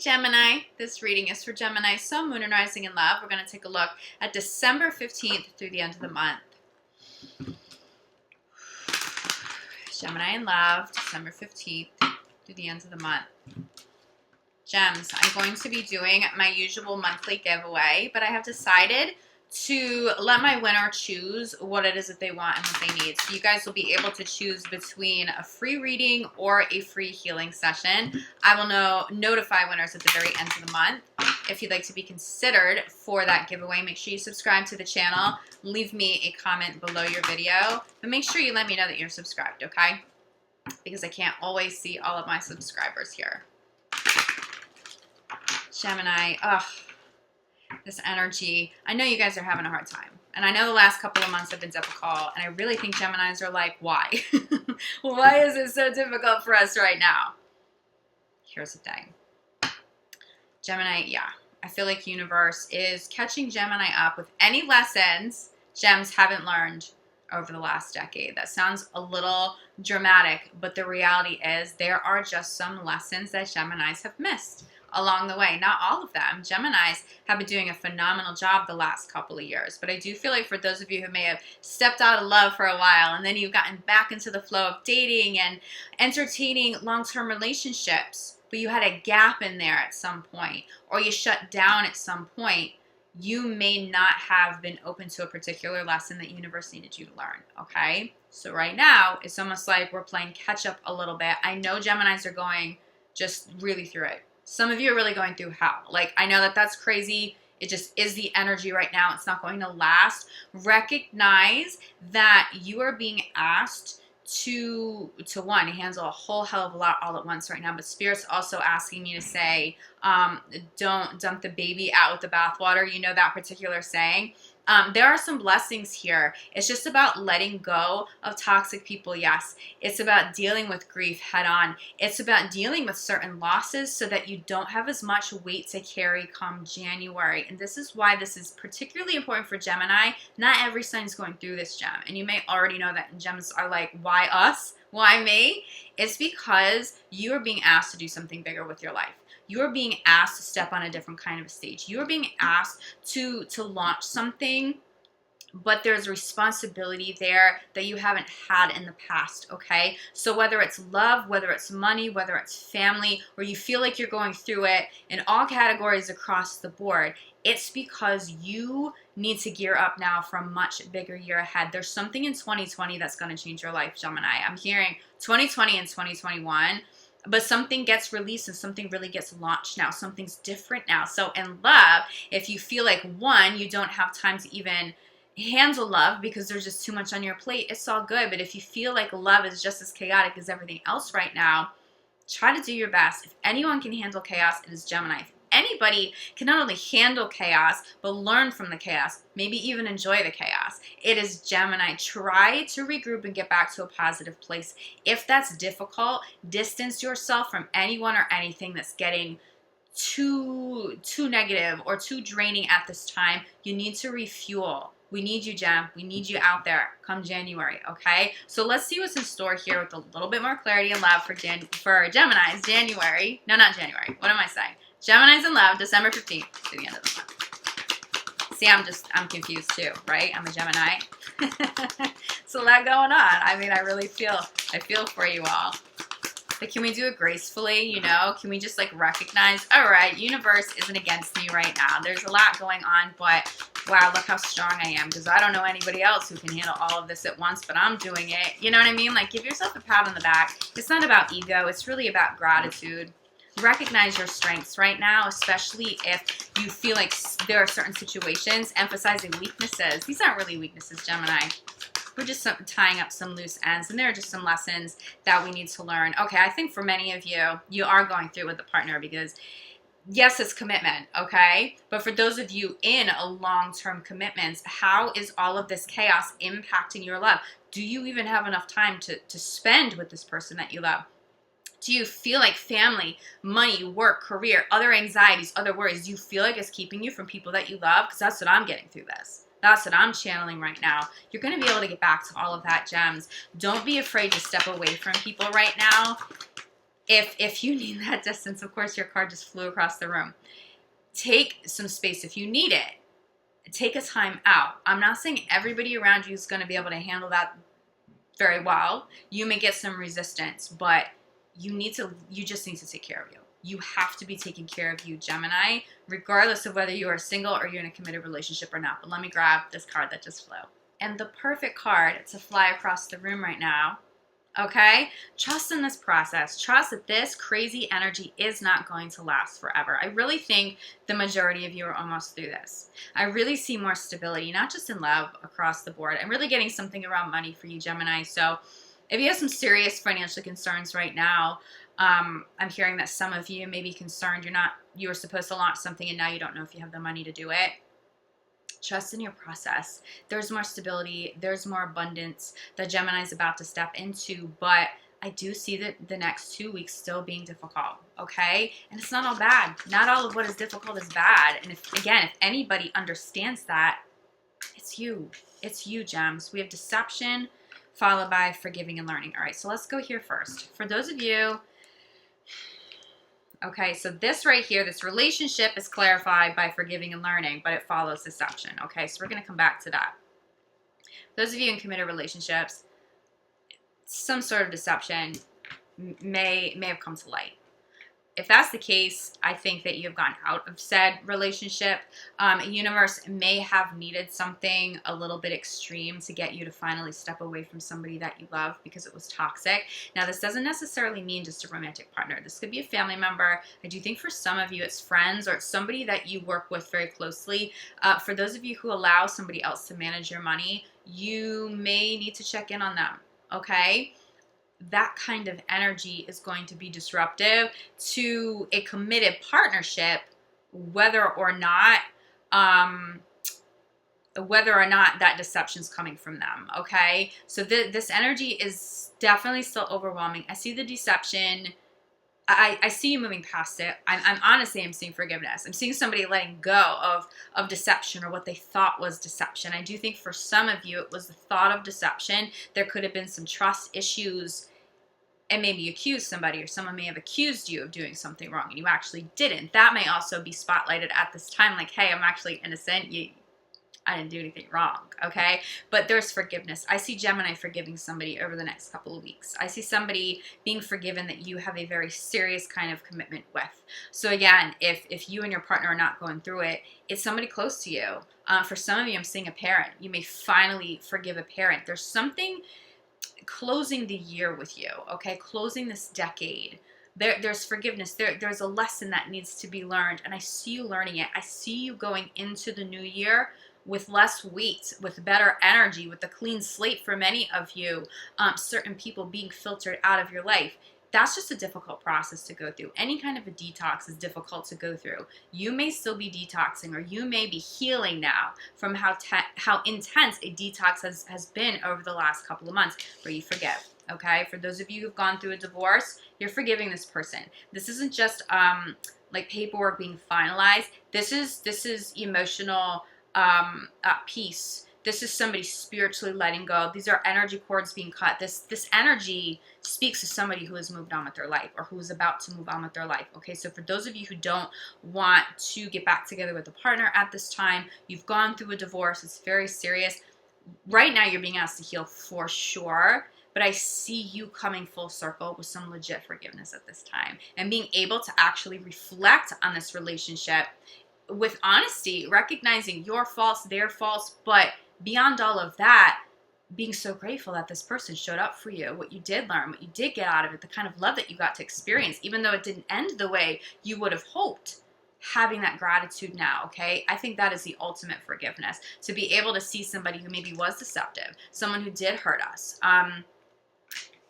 Gemini. This reading is for Gemini, Sun, Moon, and Rising in Love. We're going to take a look at December 15th through the end of the month. Gemini in Love, December 15th through the end of the month. Gems, I'm going to be doing my usual monthly giveaway, but I have decided to let my winner choose what it is that they want and what they need. So you guys will be able to choose between a free reading or a free healing session. I will notify winners at the very end of the month. If you'd like to be considered for that giveaway, make sure you subscribe to the channel. Leave me a comment below your video, but make sure you let me know that you're subscribed, okay? Because I can't always see all of my subscribers here. Gemini, this energy. I know you guys are having a hard time. And I know the last couple of months have been difficult. And I really think Geminis are like, why? Why is it so difficult for us right now? Here's the thing. Gemini, yeah. I feel like universe is catching Gemini up with any lessons Gems haven't learned over the last decade. That sounds a little dramatic, but the reality is there are just some lessons that Geminis have missed along the way. Not all of them. Geminis have been doing a phenomenal job the last couple of years, but I do feel like for those of you who may have stepped out of love for a while and then you've gotten back into the flow of dating and entertaining long-term relationships, but you had a gap in there at some point, or you shut down at some point, you may not have been open to a particular lesson that universe needed you to learn, okay? So right now, it's almost like we're playing catch up a little bit. I know Geminis are going just really through it. Some of you are really going through hell. Like, I know that that's crazy. It just is the energy right now. It's not going to last. Recognize that you are being asked to one, handle a whole hell of a lot all at once right now. But Spirit's also asking me to say, don't dump the baby out with the bathwater. You know that particular saying. There are some blessings here. It's just about letting go of toxic people, yes. It's about dealing with grief head on. It's about dealing with certain losses so that you don't have as much weight to carry come January. And this is why this is particularly important for Gemini. Not every sign is going through this, Gem. And you may already know that Gems are like, why us? Why me? It's because you are being asked to do something bigger with your life. You are being asked to step on a different kind of a stage. You are being asked to launch something, but there's responsibility there that you haven't had in the past, okay? So whether it's love, whether it's money, whether it's family, or you feel like you're going through it in all categories across the board, it's because you need to gear up now for a much bigger year ahead. There's something in 2020 that's going to change your life, Gemini. I'm hearing 2020 and 2021. But something gets released and something really gets launched now. Something's different now. So in love, if you feel like, one, you don't have time to even handle love because there's just too much on your plate, it's all good. But if you feel like love is just as chaotic as everything else right now, try to do your best. If anyone can handle chaos, it is Gemini. If anybody can not only handle chaos, but learn from the chaos, maybe even enjoy the chaos, it is Gemini. Try to regroup and get back to a positive place. If that's difficult, distance yourself from anyone or anything that's getting too negative or too draining at this time. You need to refuel. We need you, Gem. We need you out there come January, okay? So let's see what's in store here with a little bit more clarity and love for Gemini's January. No, not January. What am I saying? Gemini's in Love, December 15th to the end of the month. See, I'm confused too, right? I'm a Gemini. It's a lot going on. I mean, I feel for you all. But can we do it gracefully, you know? Can we just like recognize, all right, universe isn't against me right now. There's a lot going on, but wow, look how strong I am, because I don't know anybody else who can handle all of this at once, but I'm doing it. You know what I mean? Like, give yourself a pat on the back. It's not about ego. It's really about gratitude. Recognize your strengths right now, especially if you feel like there are certain situations emphasizing weaknesses. These aren't really weaknesses, Gemini. We're just tying up some loose ends, and there are just some lessons that we need to learn. Okay, I think for many of you, you are going through with a partner because, yes, it's commitment, okay? But for those of you in a long-term commitments, how is all of this chaos impacting your love? Do you even have enough time to spend with this person that you love? Do you feel like family, money, work, career, other anxieties, other worries, do you feel like it's keeping you from people that you love? Because that's what I'm getting through this. That's what I'm channeling right now. You're going to be able to get back to all of that, Gems. Don't be afraid to step away from people right now. If you need that distance, of course, your card just flew across the room. Take some space if you need it. Take a time out. I'm not saying everybody around you is going to be able to handle that very well. You may get some resistance, but you just need to take care of you. You have to be taking care of you, Gemini, regardless of whether you are single or you're in a committed relationship or not. But let me grab this card that just flew. And the perfect card to fly across the room right now, okay? Trust in this process. Trust that this crazy energy is not going to last forever. I really think the majority of you are almost through this. I really see more stability, not just in love, across the board. I'm really getting something around money for you, Gemini. So if you have some serious financial concerns right now, I'm hearing that some of you may be concerned you were supposed to launch something and now you don't know if you have the money to do it. Trust in your process. There's more stability. There's more abundance that Gemini is about to step into, but I do see that the next 2 weeks still being difficult, okay? And it's not all bad. Not all of what is difficult is bad. And if anybody understands that, it's you. It's you, Gems. We have deception followed by forgiving and learning. All right, so let's go here first. For those of you, okay, so this right here, this relationship is clarified by forgiving and learning, but it follows deception. Okay, so we're going to come back to that. Those of you in committed relationships, some sort of deception may have come to light. If that's the case, I think that you have gotten out of said relationship. Universe may have needed something a little bit extreme to get you to finally step away from somebody that you love because it was toxic. Now, this doesn't necessarily mean just a romantic partner. This could be a family member. I do think for some of you, it's friends or it's somebody that you work with very closely. For those of you who allow somebody else to manage your money, you may need to check in on them, okay? That kind of energy is going to be disruptive to a committed partnership, whether or not that deception's coming from them, okay? So this energy is definitely still overwhelming. I see the deception. I see you moving past it. I'm seeing forgiveness. I'm seeing somebody letting go of deception or what they thought was deception. I do think for some of you, it was the thought of deception. There could have been some trust issues and maybe you accused somebody or someone may have accused you of doing something wrong and you actually didn't. That may also be spotlighted at this time like, hey, I'm actually innocent. I didn't do anything wrong, okay? But there's forgiveness. I see Gemini forgiving somebody over the next couple of weeks. I see somebody being forgiven that you have a very serious kind of commitment with. So again, if you and your partner are not going through it, it's somebody close to you. For some of you, I'm seeing a parent. You may finally forgive a parent. There's something closing the year with you, okay? Closing this decade. There's forgiveness. There's a lesson that needs to be learned, and I see you learning it. I see you going into the new year with less weight, with better energy, with a clean slate for many of you, certain people being filtered out of your life. That's just a difficult process to go through. Any kind of a detox is difficult to go through. You may still be detoxing, or you may be healing now from how intense a detox has been over the last couple of months, where you forgive. Okay, for those of you who've gone through a divorce, you're forgiving this person. This isn't just like paperwork being finalized. This is emotional peace. This is somebody spiritually letting go. These are energy cords being cut. This energy speaks to somebody who has moved on with their life or who is about to move on with their life. Okay, so for those of you who don't want to get back together with a partner at this time, you've gone through a divorce. It's very serious. Right now, you're being asked to heal for sure. But I see you coming full circle with some legit forgiveness at this time and being able to actually reflect on this relationship with honesty, recognizing your faults, their faults, but beyond all of that, being so grateful that this person showed up for you, what you did learn, what you did get out of it, the kind of love that you got to experience, even though it didn't end the way you would have hoped. Having that gratitude now, okay? I think that is the ultimate forgiveness, to be able to see somebody who maybe was deceptive, someone who did hurt us,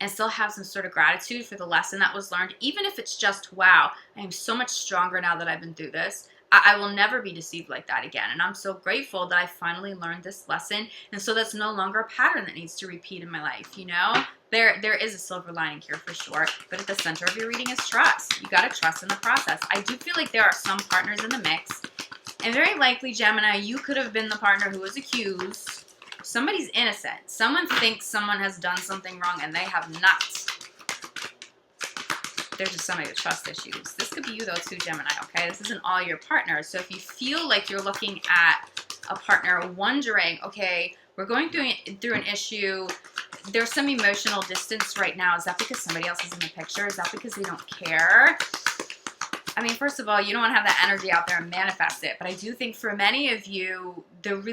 and still have some sort of gratitude for the lesson that was learned, even if it's just, wow, I am so much stronger now that I've been through this. I will never be deceived like that again. And I'm so grateful that I finally learned this lesson. And so that's no longer a pattern that needs to repeat in my life, you know? There is a silver lining here for sure. But at the center of your reading is trust. You got to trust in the process. I do feel like there are some partners in the mix. And very likely, Gemini, you could have been the partner who was accused. Somebody's innocent. Someone thinks someone has done something wrong and they have not. there's just somebody with trust issues. This could be you though too, Gemini, okay? This isn't all your partners. So if you feel like you're looking at a partner wondering, okay, we're going through an issue, there's some emotional distance right now. Is that because somebody else is in the picture? Is that because they don't care? I mean, first of all, you don't want to have that energy out there and manifest it. But I do think for many of you, there's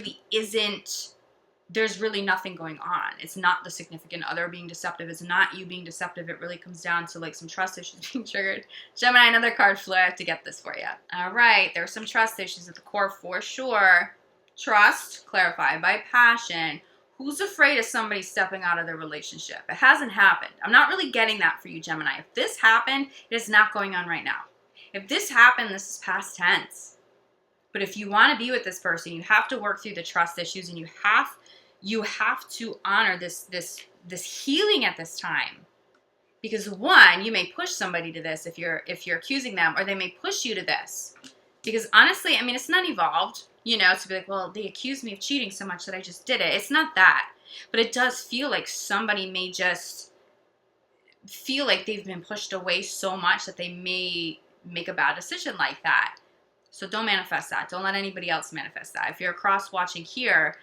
really nothing going on. It's not the significant other being deceptive. It's not you being deceptive. It really comes down to like some trust issues being triggered. Gemini, another card flow. I have to get this for you. All right. There's some trust issues at the core for sure. Trust, clarified by passion. Who's afraid of somebody stepping out of their relationship? It hasn't happened. I'm not really getting that for you, Gemini. If this happened, it is not going on right now. If this happened, this is past tense. But if you want to be with this person, you have to work through the trust issues, and you have to honor this healing at this time. Because one, you may push somebody to this if you're accusing them, or they may push you to this. Because honestly, I mean, it's not evolved, you know, to be like, well, they accused me of cheating so much that I just did it. It's not that. But it does feel like somebody may just feel like they've been pushed away so much that they may make a bad decision like that. So don't manifest that. Don't let anybody else manifest that. If you're cross watching here,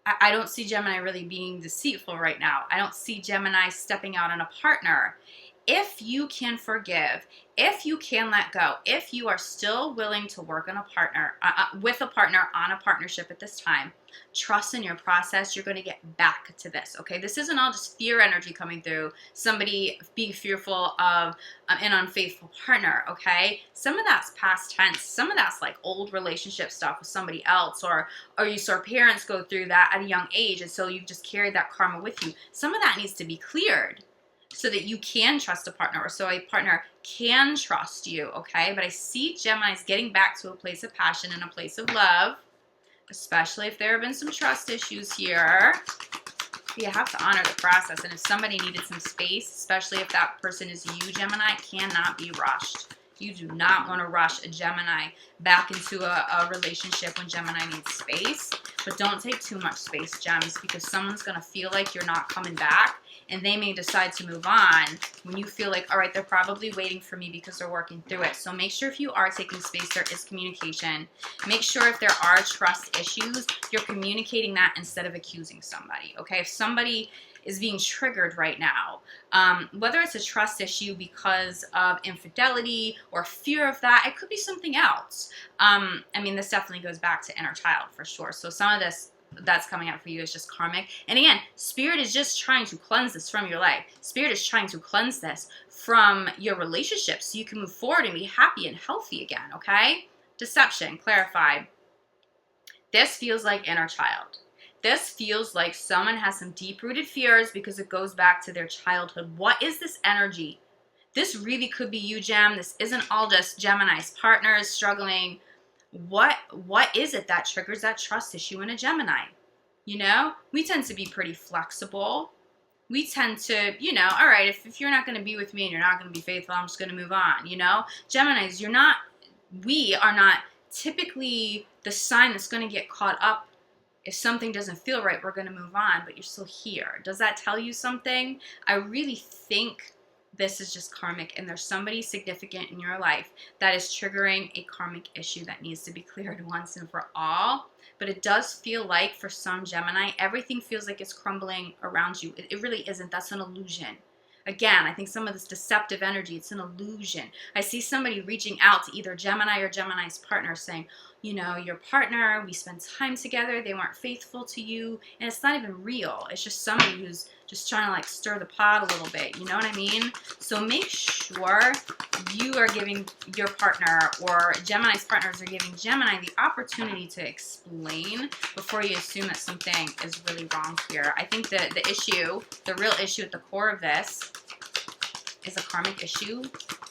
I don't see Gemini really being deceitful right now. I don't see Gemini stepping out on a partner. If you can forgive, if you can let go, if you are still willing to work on a partner, with a partner on a partnership at this time, trust in your process, you're going to get back to this, okay? This isn't all just fear energy coming through, somebody being fearful of an unfaithful partner, okay? Some of that's past tense. Some of that's like old relationship stuff with somebody else, or you saw parents go through that at a young age, and so you've just carried that karma with you. Some of that needs to be cleared, so that you can trust a partner, or so a partner can trust you, okay? But I see Geminis getting back to a place of passion and a place of love, especially if there have been some trust issues here. You have to honor the process, and if somebody needed some space, especially if that person is you, Gemini, cannot be rushed. You do not want to rush a Gemini back into a relationship when Gemini needs space, but don't take too much space, Gems, because someone's going to feel like you're not coming back, and they may decide to move on when you feel like, all right, they're probably waiting for me because they're working through it. So make sure if you are taking space, there is communication. Make sure if there are trust issues, you're communicating that instead of accusing somebody, okay? If somebody is being triggered right now, whether it's a trust issue because of infidelity or fear of that, it could be something else. I mean, this definitely goes back to inner child for sure. So some of this that's coming out for you is just karmic. And again, Spirit is just trying to cleanse this from your life. Spirit is trying to cleanse this from your relationship so you can move forward and be happy and healthy again, okay? Deception, clarified. This feels like inner child. This feels like someone has some deep-rooted fears because it goes back to their childhood. What is this energy? This really could be you, Gem. This isn't all just Gemini's partners struggling. What is it that triggers that trust issue in a Gemini? You know, we tend to be pretty flexible. We tend to, you know, all right, if you're not going to be with me and you're not going to be faithful, I'm just going to move on, you know? Geminis, we are not typically the sign that's going to get caught up. If something doesn't feel right, we're going to move on, but you're still here. Does that tell you something? I really think this is just karmic, and there's somebody significant in your life that is triggering a karmic issue that needs to be cleared once and for all. But it does feel like for some Gemini, everything feels like it's crumbling around you. It really isn't. That's an illusion. Again, I think some of this deceptive energy, it's an illusion. I see somebody reaching out to either Gemini or Gemini's partner saying, you know, your partner, we spent time together, they weren't faithful to you, and it's not even real. It's just somebody who's just trying to like stir the pot a little bit, you know what I mean? So make sure you are giving your partner, or Gemini's partners are giving Gemini the opportunity to explain before you assume that something is really wrong here. I think that the real issue at the core of this is a karmic issue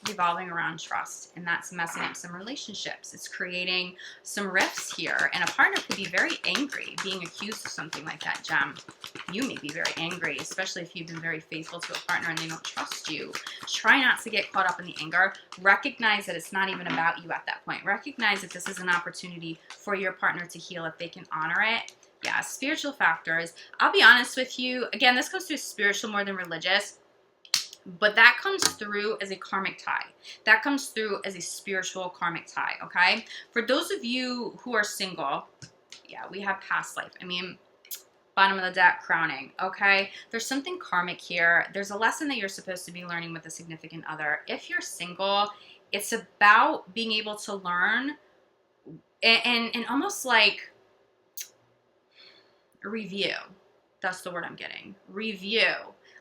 revolving around trust, and that's messing up some relationships. It's creating some rifts here, and a partner could be very angry being accused of something like that, Gem. You may be very angry, especially if you've been very faithful to a partner and they don't trust you. Try not to get caught up in the anger. Recognize that it's not even about you at that point. Recognize that this is an opportunity for your partner to heal if they can honor it. Yeah, spiritual factors. I'll be honest with you. Again, this goes through spiritual more than religious. But that comes through as a karmic tie. That comes through as a spiritual karmic tie, okay? For those of you who are single, yeah, we have past life. I mean, bottom of the deck, crowning, okay? There's something karmic here. There's a lesson that you're supposed to be learning with a significant other. If you're single, it's about being able to learn and almost like review. That's the word I'm getting. Review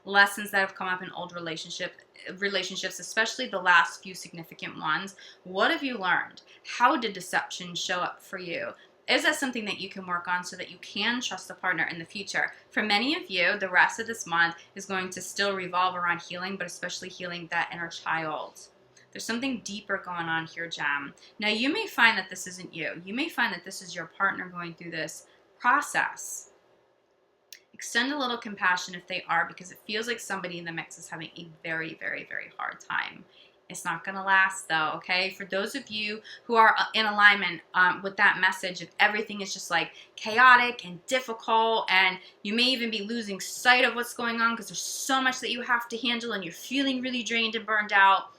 lessons that have come up in old relationships, especially the last few significant ones. What have you learned? How did deception show up for you? Is that something that you can work on so that you can trust the partner in the future? For many of you, the rest of this month is going to still revolve around healing, but especially healing that inner child. There's something deeper going on here, Gem. Now, you may find that this isn't you. You may find that this is your partner going through this process. Extend a little compassion if they are, because it feels like somebody in the mix is having a very, very, very hard time. It's not going to last, though, okay? For those of you who are in alignment with that message, if everything is just like chaotic and difficult, and you may even be losing sight of what's going on because there's so much that you have to handle and you're feeling really drained and burned out,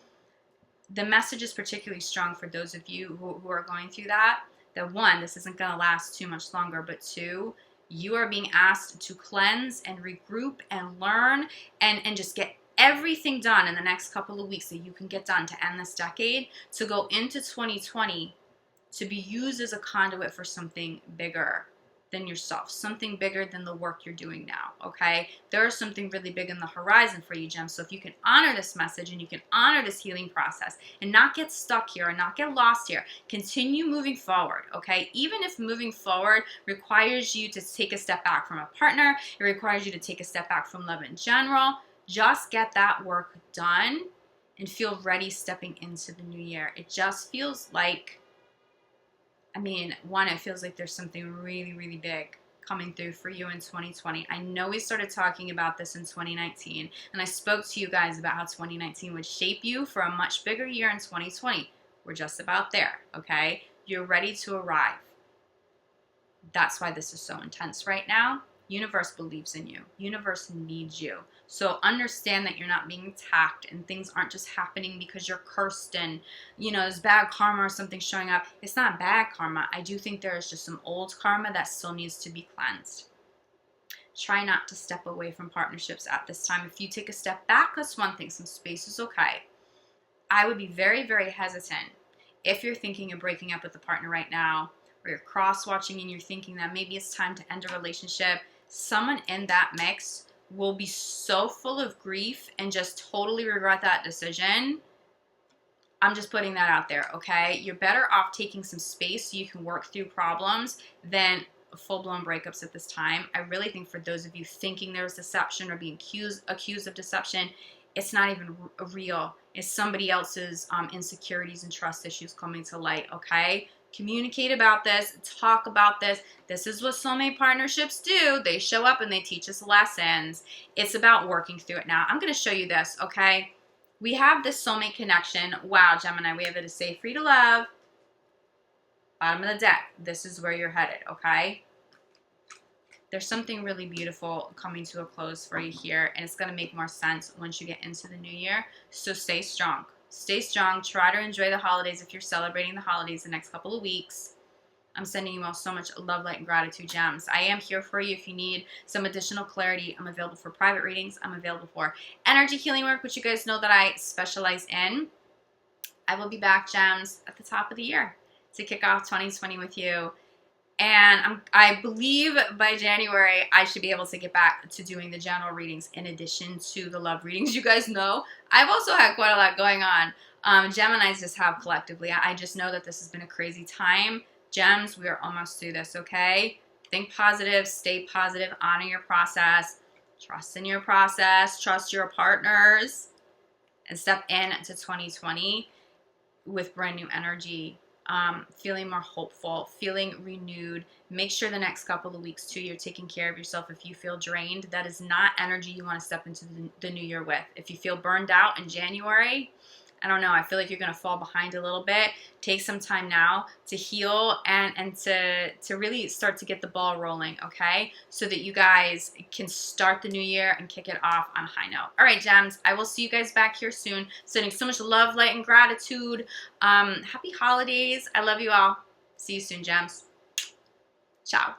the message is particularly strong for those of you who are going through that. That one, this isn't going to last too much longer, but two, you are being asked to cleanse and regroup and learn and just get everything done in the next couple of weeks that you can get done to end this decade, to go into 2020 to be used as a conduit for something bigger than yourself, something bigger than the work you're doing now, okay? There is something really big in the horizon for you, Gem. So if you can honor this message and you can honor this healing process and not get stuck here and not get lost here, continue moving forward, okay? Even if moving forward requires you to take a step back from a partner, it requires you to take a step back from love in general, just get that work done and feel ready stepping into the new year. It just feels like, I mean, one, it feels like there's something really, really big coming through for you in 2020. I know we started talking about this in 2019, and I spoke to you guys about how 2019 would shape you for a much bigger year in 2020. We're just about there, okay? You're ready to arrive. That's why this is so intense right now. Universe believes in you. Universe needs you. So understand that you're not being attacked and things aren't just happening because you're cursed and, you know, there's bad karma or something showing up. It's not bad karma. I do think there is just some old karma that still needs to be cleansed. Try not to step away from partnerships at this time. If you take a step back, that's one thing. Some space is okay. I would be very, very hesitant if you're thinking of breaking up with a partner right now, or you're cross-watching and you're thinking that maybe it's time to end a relationship. Someone in that mix will be so full of grief and just totally regret that decision. I'm just putting that out there, okay? You're better off taking some space so you can work through problems than full-blown breakups at this time. I really think for those of you thinking there's deception or being accused of deception, it's not even real. It's somebody else's insecurities and trust issues coming to light, okay? Communicate about this, talk about this. This is what soulmate partnerships do. They show up and they teach us lessons. It's about working through it now. I'm going to show you this, okay? We have this soulmate connection. Wow, Gemini, we have it as safe, free to love. Bottom of the deck. This is where you're headed, okay? There's something really beautiful coming to a close for you here, and it's going to make more sense once you get into the new year. So stay strong. Stay strong. Try to enjoy the holidays if you're celebrating the holidays the next couple of weeks. I'm sending you all so much love, light, and gratitude, gems. I am here for you if you need some additional clarity. I'm available for private readings. I'm available for energy healing work, which you guys know that I specialize in. I will be back, gems, at the top of the year to kick off 2020 with you. And I believe by January, I should be able to get back to doing the general readings in addition to the love readings. You guys know I've also had quite a lot going on. Geminis just have collectively. I just know that this has been a crazy time. Gems, we are almost through this, okay? Think positive, stay positive, honor your process, trust in your process, trust your partners, and step into 2020 with brand new energy. Feeling more hopeful, feeling renewed. Make sure the next couple of weeks too, you're taking care of yourself. If you feel drained, that is not energy you want to step into the new year with. If you feel burned out in January, I don't know. I feel like you're going to fall behind a little bit. Take some time now to heal and to really start to get the ball rolling, okay? So that you guys can start the new year and kick it off on a high note. All right, gems. I will see you guys back here soon. Sending so much love, light, and gratitude. Happy holidays. I love you all. See you soon, gems. Ciao.